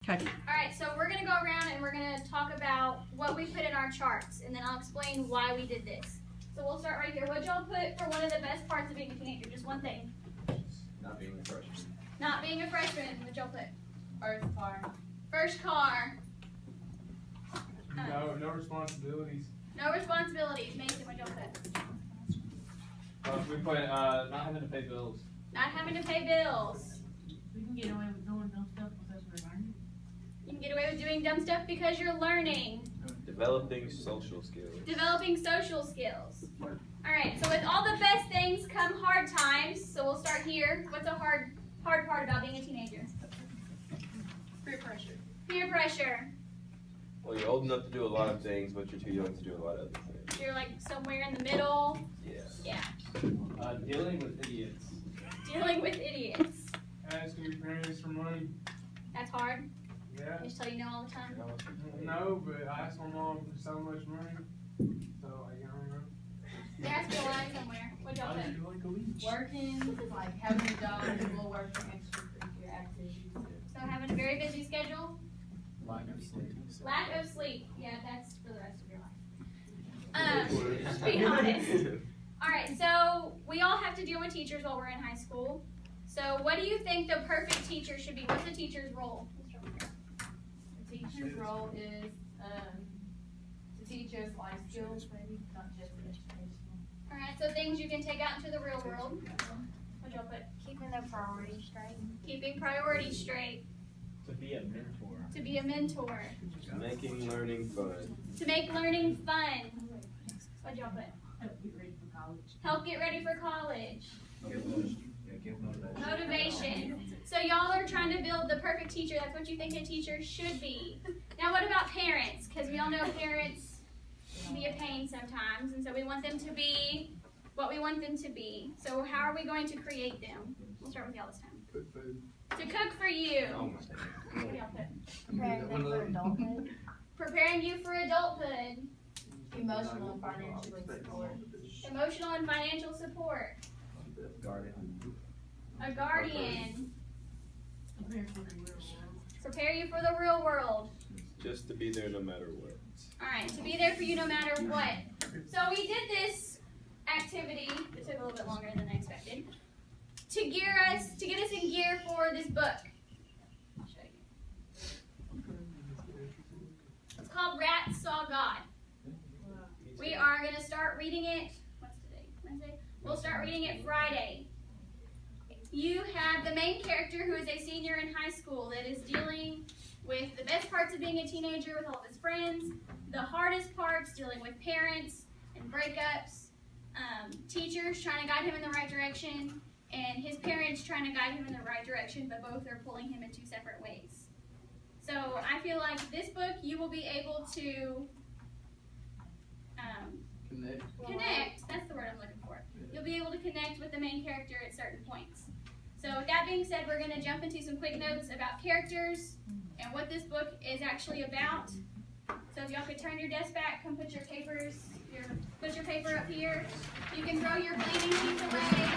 Okay. Alright, so we're going to go around and we're going to talk about what we put in our charts, and then I'll explain why we did this. So we'll start right here. What y'all put for one of the best parts of being a teenager? Just one thing. Not being a freshman. Not being a freshman. What y'all put? First car. First car. No responsibilities. No responsibilities. Mason, what y'all put? We put not having to pay bills. Not having to pay bills. We can get away with doing dumb stuff because we're learning. You can get away with doing dumb stuff because you're learning. Developing social skills. Developing social skills. Alright, so with all the best things come hard times. So we'll start here. What's a hard part about being a teenager? Peer pressure. Peer pressure. Well, you're old enough to do a lot of things, but you're too young to do a lot of other things. You're like somewhere in the middle. Yeah. Yeah. Dealing with idiots. Dealing with idiots. Asking your parents for money. That's hard. Yeah. They just tell you no all the time. No, but I asked my mom for so much money. So, like, I don't know. They ask you a line somewhere. What y'all put? Working, like having a job, school, working, extracurricular activities. So having a very busy schedule. Lack of sleep. Lack of sleep. Yeah, that's for the rest of your life. Just be honest. Alright, so we all have to deal with teachers while we're in high school. So what do you think the perfect teacher should be? What's the teacher's role? The teacher's role is to teach us life skills, maybe, not just educational. Alright, so things you can take out into the real world. What y'all put? Keeping their priorities straight. Keeping priorities straight. To be a mentor. To be a mentor. Making learning fun. To make learning fun. What y'all put? Help get ready for college. Help get ready for college. Give motivation. Motivation. So y'all are trying to build the perfect teacher. That's what you think a teacher should be. Now what about parents? Because we all know parents can be a pain sometimes. And so we want them to be what we want them to be. So how are we going to create them? We'll start with y'all this time. Cook food. To cook for you. Oh my What do y'all put? Preparing them for adulthood. Preparing you for adulthood. Emotional and financial support. Emotional and financial support. Guardian. A guardian. Prepare for the real world. Prepare you for the real world. Just to be there no matter what. Alright, to be there for you no matter what. So we did this activity, it took a little bit longer than I expected, to get us in gear for this book. I'll show you. It's called Rats Saw God. We are going to start reading it, what's today? Wednesday? We'll start reading it Friday. You have the main character who is a senior in high school that is dealing with the best parts of being a teenager with all of his friends, the hardest parts dealing with parents and breakups, teachers trying to guide him in the right direction, and his parents trying to guide him in the right direction, but both are pulling him in two separate ways. So I feel like this book you will be able to connect, that's the word I'm looking for. You'll be able to connect with the main character at certain points. So with that being said, we're going to jump into some quick notes about characters and what this book is actually about. So if y'all could turn your desk back, come put your papers, put your paper up here. You can throw your bleeding sheets away.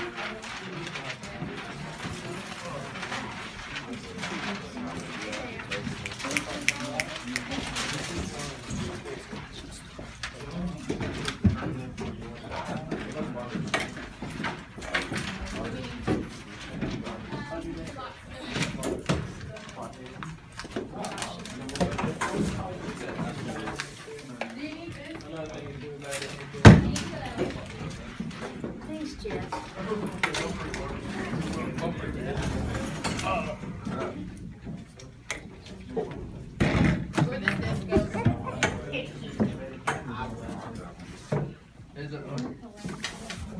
Thanks, Jeff. Where this desk goes.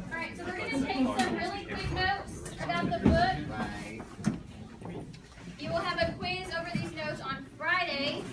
Alright, so we're going to take some really quick notes about the book. You will have a quiz over these notes on Friday.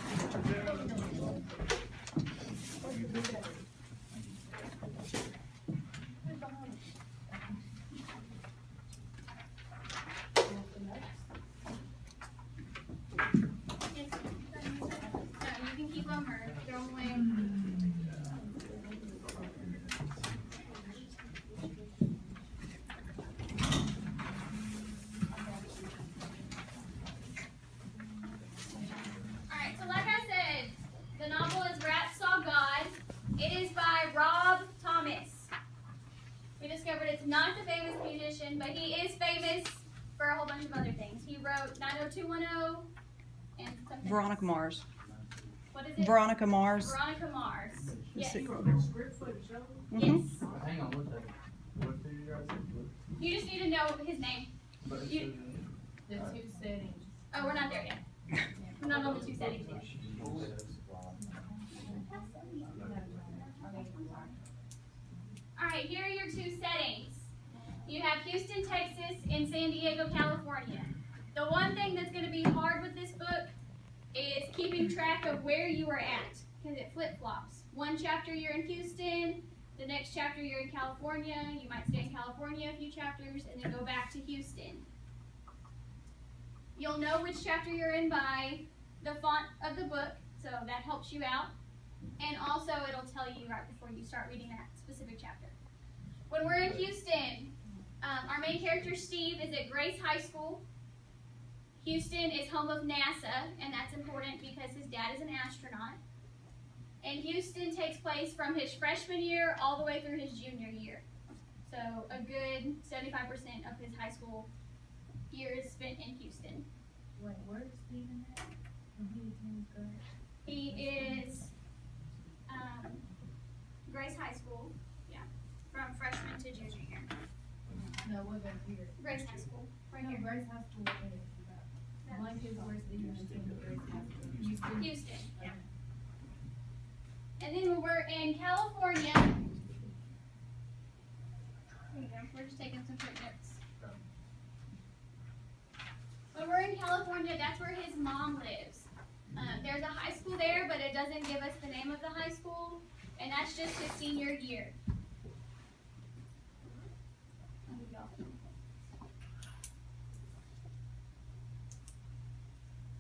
210 and something. Veronica Mars. What is it? Veronica Mars. Veronica Mars. Yes. See. Script for the show? Yes. Hang on one second. What do you guys think? You just need to know his name. But it's, You- The two settings. Oh, we're not there yet. We're not on the 2 settings yet. Alright, here are your 2 settings. You have Houston, Texas, and San Diego, California. The one thing that's going to be hard with this book is keeping track of where you are at, because it flip-flops. One chapter you're in Houston, the next chapter you're in California, you might stay in California a few chapters, and then go back to Houston. You'll know which chapter you're in by the font of the book, so that helps you out. And also it'll tell you right before you start reading that specific chapter. When we're in Houston, our main character Steve is at Grace High School. Houston is home of NASA, and that's important because his dad is an astronaut. And Houston takes place from his freshman year all the way through his junior year. So a good 75% of his high school year is spent in Houston. Wait, where's Steven at? When he attends Grace? He is Grace High School, yeah, from freshman to junior year. No, what about here? Grace High School, right No, here. Grace High School is, blank is where Steven attended Grace High School. Houston. Houston, yeah. And then when we're in California, there you go, we're just taking some quick notes. When we're in California, that's where his mom lives. There's a high school there, but it doesn't give us the name of the high school, and that's just his senior year.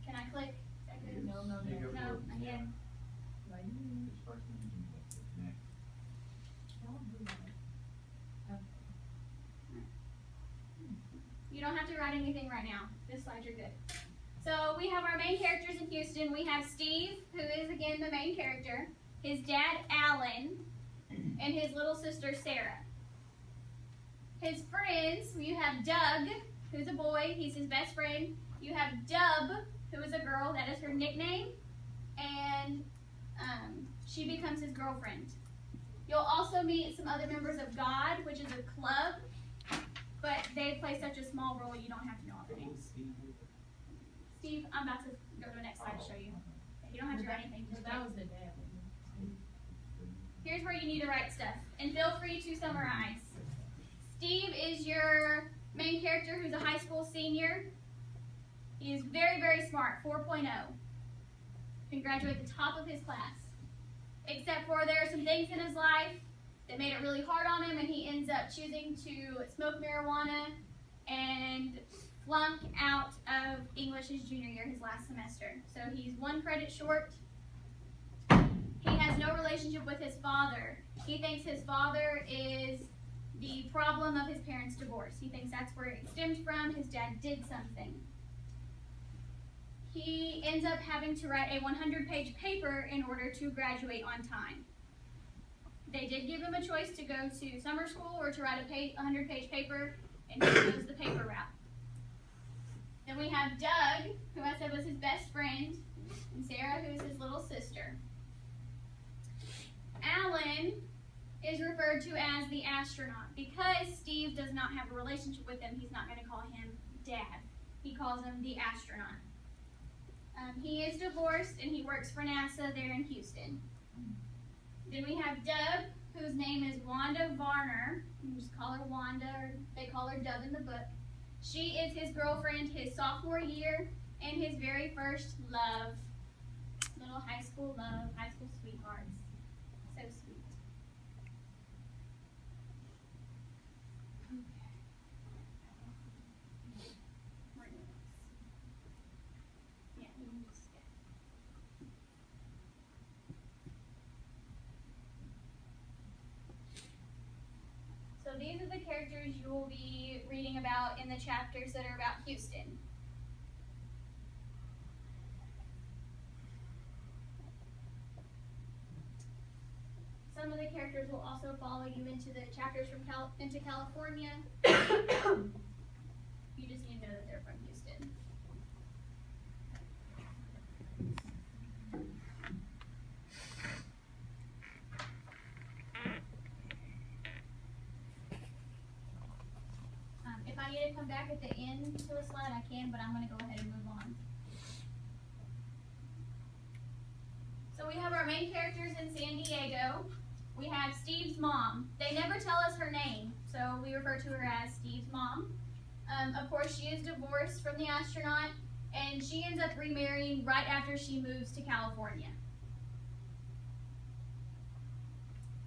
Can I click? Is that good? No, no, You no. go No, for it. again. You don't have to write anything right now. This slide, you're good. So we have our main characters in Houston. We have Steve, who is again the main character, his dad Alan, and his little sister Sarah. His friends, you have Doug, who's a boy, he's his best friend. You have Dub, who is a girl, that is her nickname, and she becomes his girlfriend. You'll also meet some other members of God, which is a club, but they play such a small role you don't have to know all their names. Steve, I'm about to go to the next slide to show you. You don't have to write anything. But Just that was the dad. Here's where you need to write stuff, and feel free to summarize. Steve is your main character who's a high school senior. He is very, very smart, 4.0. Can graduate the top of his class. Except for there are some things in his life that made it really hard on him, and he ends up choosing to smoke marijuana and flunk out of English his junior year, his last semester. So he's 1 credit short. He has no relationship with his father. He thinks his father is the problem of his parents' divorce. He thinks that's where it stemmed from. His dad did something. He ends up having to write a 100-page paper in order to graduate on time. They did give him a choice to go to summer school or to write a 100-page paper, and he chose the paper route. Then we have Doug, who I said was his best friend, and Sarah, who is his little sister. Alan is referred to as the astronaut. Because Steve does not have a relationship with him, he's not going to call him Dad. He calls him the astronaut. He is divorced and he works for NASA there in Houston. Then we have Dub, whose name is Wanda Varner. You can just call her Wanda, or they call her Dub in the book. She is his girlfriend his sophomore year and his very first love. Little high school love, high school sweethearts. So sweet. Yeah, you can just skip. So these are the characters you will be reading about in the chapters that are about Houston. Some of the characters will also follow you into the chapters from into California. You just need to know that they're from Houston. If I need to come back at the end to a slide, I can, but I'm gonna go ahead and move on. So we have our main characters in San Diego. We have Steve's mom. They never tell us her name, so we refer to her as Steve's mom. Of course, she is divorced from the astronaut, and she ends up remarrying right after she moves to California.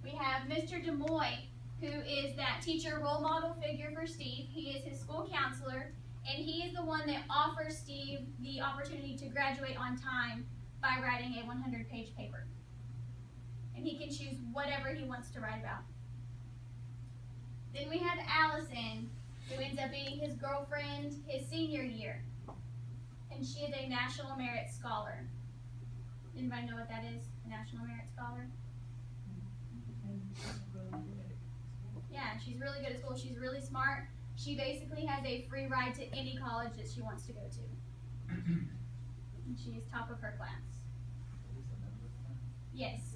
We have Mr. DeMoy, who is that teacher role model figure for Steve. He is his school counselor, and he is the one that offers Steve the opportunity to graduate on time by writing a 100-page paper. And he can choose whatever he wants to write about. Then we have Allison, who ends up being his girlfriend his senior year. And she is a National Merit Scholar. Anybody know what that is, a National Merit Scholar? Yeah, she's really good at school. She's really smart. She basically has a free ride to any college that she wants to go to. And she is top of her class. Yes.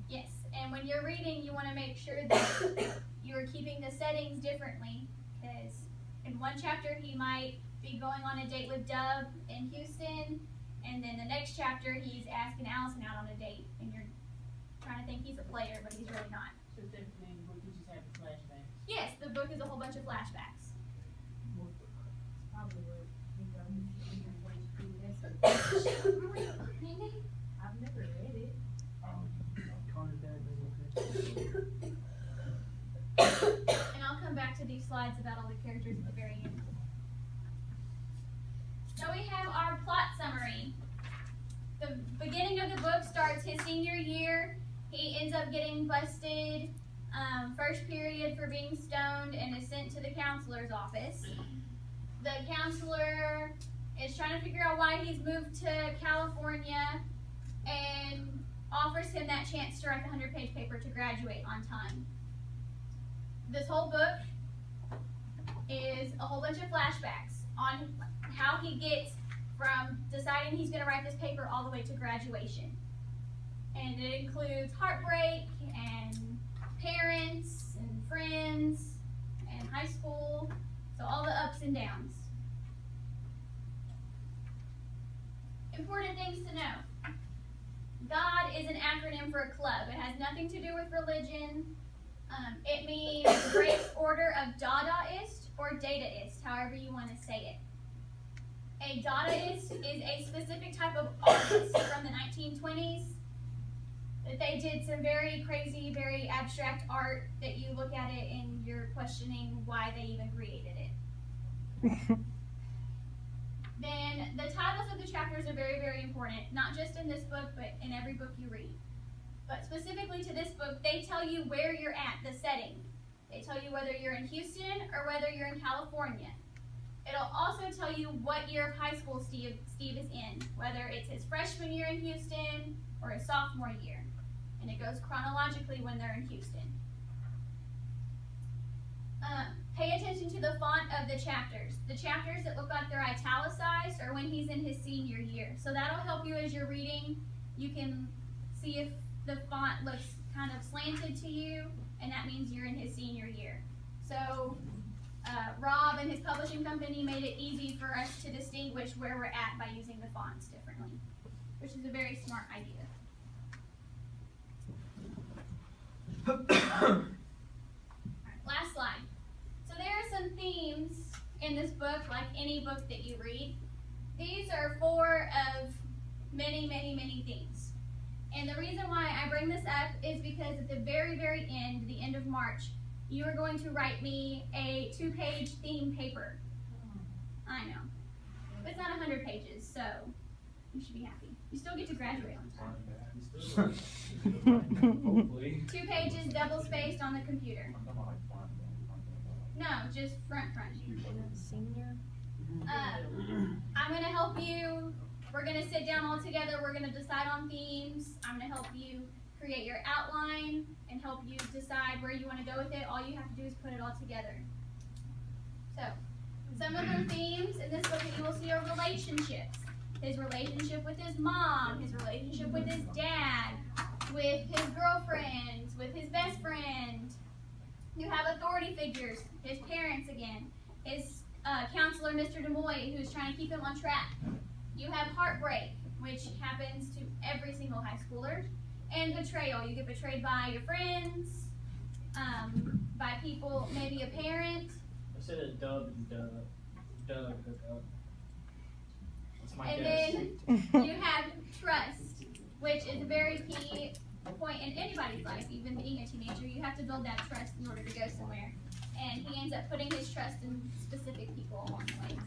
Yes, and when you're reading, you want to make sure that you are keeping the settings differently, because in one chapter he might be going on a date with Dub in Houston, and then the next chapter he's asking Allison out on a date, and you're trying to think he's a player, but he's really not. So typically, the book you just have flashbacks. Yes, the book is a whole bunch of flashbacks. Probably what you know, different ways to do this. I've never read it. And I'll come back to these slides about all the characters at the very end. So we have our plot summary. The beginning of the book starts his senior year. He ends up getting busted first period for being stoned and is sent to the counselor's office. The counselor is trying to figure out why he's moved to California and offers him that chance to write the 100-page paper to graduate on time. This whole book is a whole bunch of flashbacks on how he gets from deciding he's going to write this paper all the way to graduation. And it includes heartbreak and parents and friends and high school, so all the ups and downs. Important things to know. God is an acronym for a club. It has nothing to do with religion. It means grace order of Dadaist or Dadaist, however you want to say it. A Dadaist is a specific type of artist from the 1920s. That they did some very crazy, very abstract art that you look at it and you're questioning why they even created it. Then the titles of the chapters are very, very important, not just in this book, but in every book you read. But specifically to this book, they tell you where you're at, the setting. They tell you whether you're in Houston or whether you're in California. It'll also tell you what year of high school Steve is in, whether it's his freshman year in Houston or his sophomore year. And it goes chronologically when they're in Houston. Pay attention to the font of the chapters. The chapters that look like they're italicized are when he's in his senior year. So that'll help you as you're reading. You can see if the font looks kind of slanted to you, and that means you're in his senior year. So Rob and his publishing company made it easy for us to distinguish where we're at by using the fonts differently, which is a very smart idea. Alright, last slide. So there are some themes in this book, like any book that you read. These are 4 of many, many, many themes. And the reason why I bring this up is because at the very, very end, the end of March, you are going to write me a 2-page theme paper. I know. It's not 100 pages, so you should be happy. You still get to graduate on time. Hopefully. 2 pages, double spaced on the computer. No, just front. Senior. I'm going to help you. We're going to sit down all together. We're going to decide on themes. I'm going to help you create your outline and help you decide where you want to go with it. All you have to do is put it all together. So, some of the themes in this book that you will see are relationships. his relationship with his mom, his relationship with his dad, with his girlfriends, with his best friend. You have authority figures, his parents again, his counselor, Mr. DeMoy, who's trying to keep him on track. You have heartbreak, which happens to every single high schooler, and betrayal. You get betrayed by your friends, by people, maybe a parent. I said a dub and Doug hookup. That's my And guess. then you have trust, which is a very key point in anybody's life, even being a teenager. You have to build that trust in order to go somewhere. And he ends up putting his trust in specific people along the way.